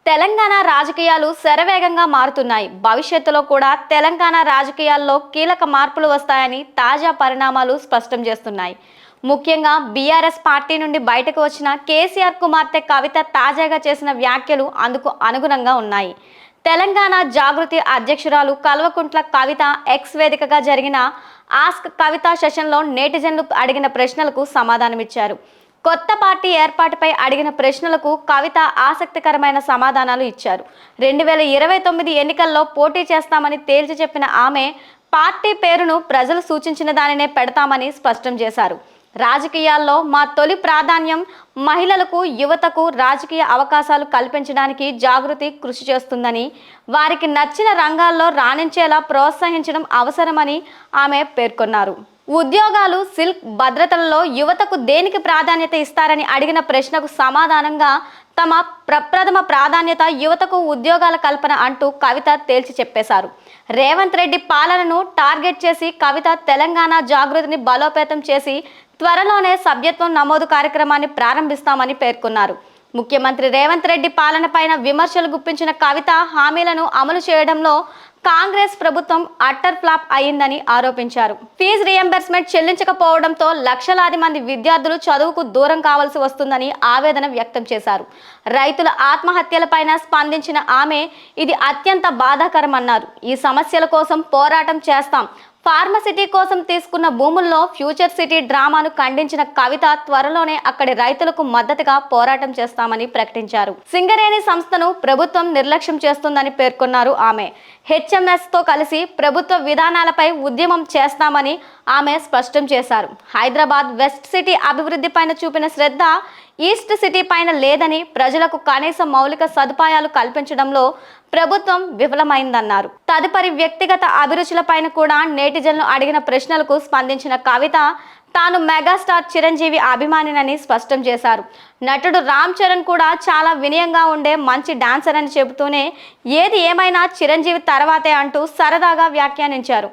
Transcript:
తెలంగాణ రాజకీయాలు శరవేగంగా మారుతున్నాయి. భవిష్యత్తులో కూడా తెలంగాణ రాజకీయాల్లో కీలక మార్పులు వస్తాయని తాజా పరిణామాలు స్పష్టం చేస్తున్నాయి. ముఖ్యంగా బీఆర్ఎస్ పార్టీ నుండి బయటకు వచ్చిన కేసీఆర్ కుమార్తె కవిత తాజాగా చేసిన వ్యాఖ్యలు అందుకు అనుగుణంగా ఉన్నాయి. తెలంగాణ జాగృతి అధ్యక్షురాలు కల్వకుంట్ల కవిత ఎక్స్ వేదికగా జరిగిన ఆస్క్ కవిత సెషన్లో నెటిజన్లు అడిగిన ప్రశ్నలకు సమాధానమిచ్చారు. కొత్త పార్టీ ఏర్పాటుపై అడిగిన ప్రశ్నలకు కవిత ఆసక్తికరమైన సమాధానాలు ఇచ్చారు. 2029 ఎన్నికల్లో పోటీ చేస్తామని తేల్చి చెప్పిన ఆమె పార్టీ పేరును ప్రజలు సూచించిన దానినే పెడతామని స్పష్టం చేశారు. రాజకీయాల్లో మా తొలి ప్రాధాన్యం మహిళలకు, యువతకు రాజకీయ అవకాశాలు కల్పించడానికి జాగృతి కృషి చేస్తుందని, వారికి నచ్చిన రంగాల్లో రాణించేలా ప్రోత్సహించడం అవసరమని ఆమె పేర్కొన్నారు. ఉద్యోగాలు, సిల్క్ భద్రతలలో యువతకు దేనికి ప్రాధాన్యత ఇస్తారని అడిగిన ప్రశ్నకు సమాధానంగా తమ ప్రప్రథమ ప్రాధాన్యత యువతకు ఉద్యోగాల కల్పన అంటూ కవిత తేల్చి చెప్పేశారు. రేవంత్ రెడ్డి పాలనను టార్గెట్ చేసి కవిత తెలంగాణ జాగృతిని బలోపేతం చేసి త్వరలోనే సభ్యత్వం నమోదు కార్యక్రమాన్ని ప్రారంభిస్తామని పేర్కొన్నారు. ముఖ్యమంత్రి రేవంత్ రెడ్డి పాలన పైన విమర్శలు గుప్పించిన కవిత హామీలను అమలు చేయడంలో కాంగ్రెస్ ప్రభుత్వం అట్టర్ ఫ్లాప్ అయిందని ఆరోపించారు. ఫీజు రియంబర్స్మెంట్ చెల్లించకపోవడంతో లక్షలాది మంది విద్యార్థులు చదువుకు దూరం కావాల్సి వస్తుందని ఆవేదన వ్యక్తం చేశారు. రైతుల ఆత్మహత్యలపైన స్పందించిన ఆమె ఇది అత్యంత బాధాకరమన్నారు. ఈ సమస్యల కోసం పోరాటం చేస్తాం. ఫార్మసిటీ కోసం తీసుకున్న భూముల్లో ఫ్యూచర్ సిటీ డ్రామాను ఖండించిన కవిత త్వరలోనే అక్కడి రైతులకు మద్దతుగా పోరాటం చేస్తామని ప్రకటించారు. సింగరేణి సంస్థను ప్రభుత్వం నిర్లక్ష్యం చేస్తుందని పేర్కొన్నారు ఆమె. హెచ్ఎంఎస్ తో కలిసి ప్రభుత్వ విధానాలపై ఉద్యమం చేస్తామని ఆమె స్పష్టం చేశారు. హైదరాబాద్ వెస్ట్ సిటీ అభివృద్ధి పైన చూపిన శ్రద్ధ ఈస్ట్ సిటీ పైన లేదని, ప్రజలకు కనీస మౌలిక సదుపాయాలు కల్పించడంలో ప్రభుత్వం విఫలమైందన్నారు. తదుపరి వ్యక్తిగత అభిరుచులపైన కూడా నెటిజన్లు అడిగిన ప్రశ్నలకు స్పందించిన కవిత తాను మెగాస్టార్ చిరంజీవి అభిమానినని స్పష్టం చేశారు. నటుడు రామ్ చరణ్ కూడా చాలా వినయంగా ఉండే మంచి డాన్సర్ అని చెబుతూనే ఏది ఏమైనా చిరంజీవి తర్వాతే అంటూ సరదాగా వ్యాఖ్యానించారు.